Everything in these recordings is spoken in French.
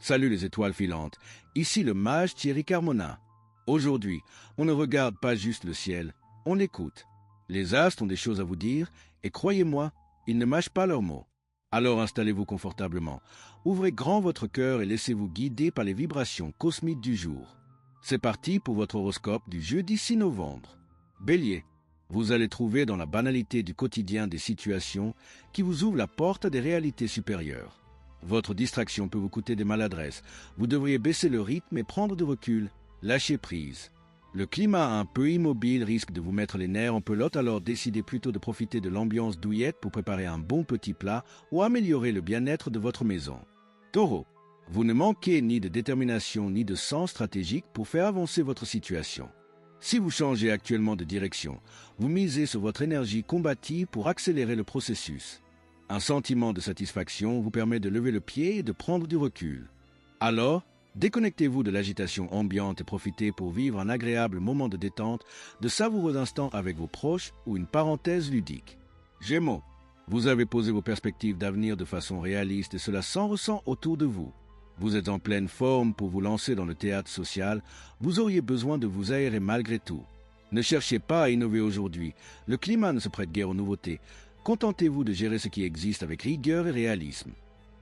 Salut les étoiles filantes, ici le mage Thierry Carmona. Aujourd'hui, on ne regarde pas juste le ciel, on l'écoute. Les astres ont des choses à vous dire, et croyez-moi, ils ne mâchent pas leurs mots. Alors installez-vous confortablement, ouvrez grand votre cœur et laissez-vous guider par les vibrations cosmiques du jour. C'est parti pour votre horoscope du jeudi 6 novembre. Bélier, vous allez trouver dans la banalité du quotidien des situations qui vous ouvrent la porte à des réalités supérieures. Votre distraction peut vous coûter des maladresses. Vous devriez baisser le rythme et prendre du recul. Lâchez prise. Le climat un peu immobile risque de vous mettre les nerfs en pelote, alors décidez plutôt de profiter de l'ambiance douillette pour préparer un bon petit plat ou améliorer le bien-être de votre maison. Taureau, vous ne manquez ni de détermination ni de sens stratégique pour faire avancer votre situation. Si vous changez actuellement de direction, vous misez sur votre énergie combative pour accélérer le processus. Un sentiment de satisfaction vous permet de lever le pied et de prendre du recul. Alors, déconnectez-vous de l'agitation ambiante et profitez pour vivre un agréable moment de détente, de savoureux instants avec vos proches ou une parenthèse ludique. Gémeaux, vous avez posé vos perspectives d'avenir de façon réaliste et cela s'en ressent autour de vous. Vous êtes en pleine forme pour vous lancer dans le théâtre social, vous auriez besoin de vous aérer malgré tout. Ne cherchez pas à innover aujourd'hui, le climat ne se prête guère aux nouveautés. Contentez-vous de gérer ce qui existe avec rigueur et réalisme.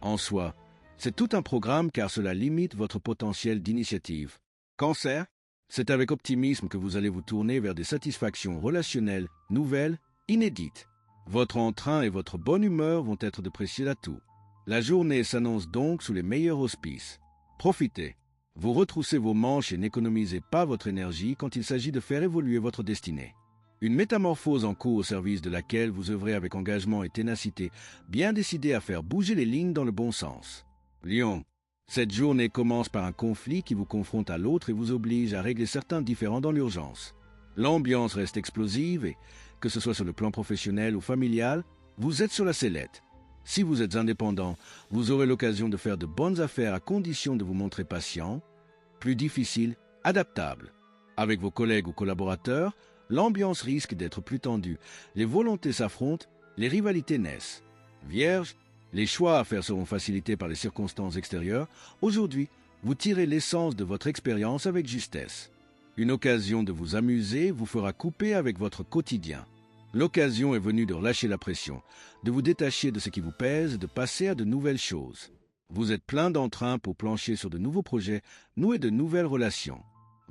En soi, c'est tout un programme car cela limite votre potentiel d'initiative. Cancer, c'est avec optimisme que vous allez vous tourner vers des satisfactions relationnelles, nouvelles, inédites. Votre entrain et votre bonne humeur vont être de précieux atouts. La journée s'annonce donc sous les meilleurs auspices. Profitez. Vous retroussez vos manches et n'économisez pas votre énergie quand il s'agit de faire évoluer votre destinée. Une métamorphose en cours au service de laquelle vous œuvrez avec engagement et ténacité, bien décidé à faire bouger les lignes dans le bon sens. Lion, cette journée commence par un conflit qui vous confronte à l'autre et vous oblige à régler certains différends dans l'urgence. L'ambiance reste explosive et, que ce soit sur le plan professionnel ou familial, vous êtes sur la sellette. Si vous êtes indépendant, vous aurez l'occasion de faire de bonnes affaires à condition de vous montrer patient, plus difficile, adaptable. Avec vos collègues ou collaborateurs, l'ambiance risque d'être plus tendue, les volontés s'affrontent, les rivalités naissent. Vierge, les choix à faire seront facilités par les circonstances extérieures. Aujourd'hui, vous tirez l'essence de votre expérience avec justesse. Une occasion de vous amuser vous fera couper avec votre quotidien. L'occasion est venue de relâcher la pression, de vous détacher de ce qui vous pèse et de passer à de nouvelles choses. Vous êtes plein d'entrain pour plancher sur de nouveaux projets, nouer de nouvelles relations.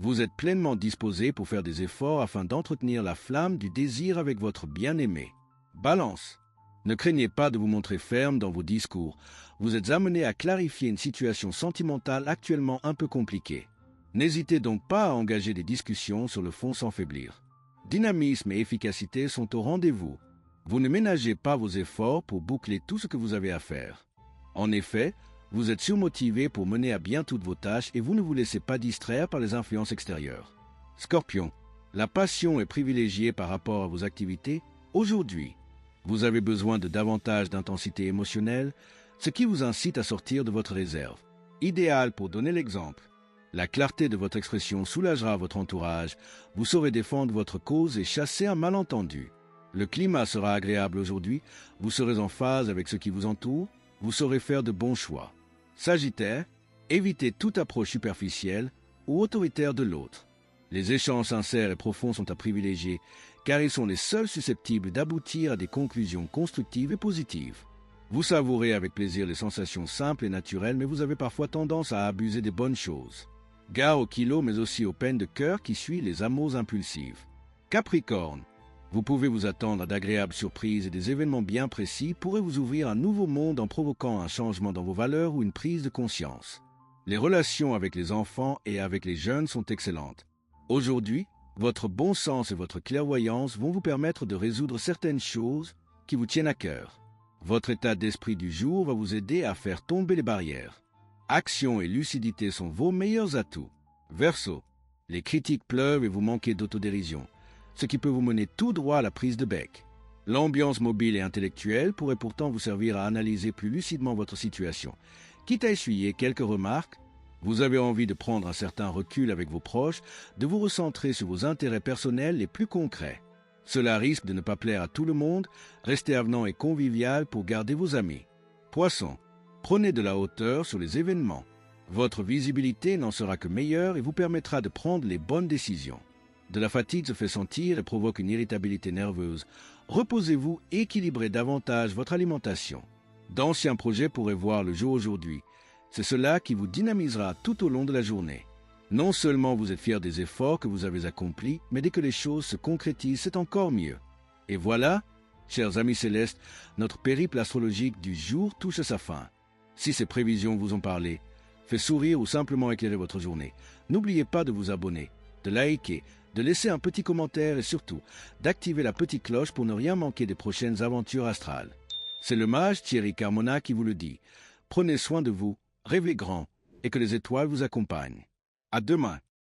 Vous êtes pleinement disposé pour faire des efforts afin d'entretenir la flamme du désir avec votre bien-aimé. Balance. Ne craignez pas de vous montrer ferme dans vos discours. Vous êtes amené à clarifier une situation sentimentale actuellement un peu compliquée. N'hésitez donc pas à engager des discussions sur le fond sans faiblir. Dynamisme et efficacité sont au rendez-vous. Vous ne ménagez pas vos efforts pour boucler tout ce que vous avez à faire. En effet, vous êtes surmotivé pour mener à bien toutes vos tâches et vous ne vous laissez pas distraire par les influences extérieures. Scorpion, la passion est privilégiée par rapport à vos activités. Aujourd'hui, vous avez besoin de davantage d'intensité émotionnelle, ce qui vous incite à sortir de votre réserve. Idéal pour donner l'exemple. La clarté de votre expression soulagera votre entourage. Vous saurez défendre votre cause et chasser un malentendu. Le climat sera agréable aujourd'hui. Vous serez en phase avec ce qui vous entoure. Vous saurez faire de bons choix. Sagittaire, évitez toute approche superficielle ou autoritaire de l'autre. Les échanges sincères et profonds sont à privilégier, car ils sont les seuls susceptibles d'aboutir à des conclusions constructives et positives. Vous savourez avec plaisir les sensations simples et naturelles, mais vous avez parfois tendance à abuser des bonnes choses. Gare au kilo, mais aussi aux peines de cœur qui suivent les amours impulsives. Capricorne, vous pouvez vous attendre à d'agréables surprises et des événements bien précis pourraient vous ouvrir un nouveau monde en provoquant un changement dans vos valeurs ou une prise de conscience. Les relations avec les enfants et avec les jeunes sont excellentes. Aujourd'hui, votre bon sens et votre clairvoyance vont vous permettre de résoudre certaines choses qui vous tiennent à cœur. Votre état d'esprit du jour va vous aider à faire tomber les barrières. Action et lucidité sont vos meilleurs atouts. Verseau, les critiques pleuvent et vous manquez d'autodérision, ce qui peut vous mener tout droit à la prise de bec. L'ambiance mobile et intellectuelle pourrait pourtant vous servir à analyser plus lucidement votre situation. Quitte à essuyer quelques remarques, vous avez envie de prendre un certain recul avec vos proches, de vous recentrer sur vos intérêts personnels les plus concrets. Cela risque de ne pas plaire à tout le monde, restez avenant et convivial pour garder vos amis. Poisson, prenez de la hauteur sur les événements. Votre visibilité n'en sera que meilleure et vous permettra de prendre les bonnes décisions. De la fatigue se fait sentir et provoque une irritabilité nerveuse. Reposez-vous, équilibrez davantage votre alimentation. D'anciens projets pourraient voir le jour aujourd'hui. C'est cela qui vous dynamisera tout au long de la journée. Non seulement vous êtes fier des efforts que vous avez accomplis, mais dès que les choses se concrétisent, c'est encore mieux. Et voilà, chers amis célestes, notre périple astrologique du jour touche à sa fin. Si ces prévisions vous ont parlé, fait sourire ou simplement éclairer votre journée, n'oubliez pas de vous abonner, de liker, de laisser un petit commentaire et surtout d'activer la petite cloche pour ne rien manquer des prochaines aventures astrales. C'est le mage Thierry Carmona qui vous le dit. Prenez soin de vous, rêvez grand et que les étoiles vous accompagnent. À demain.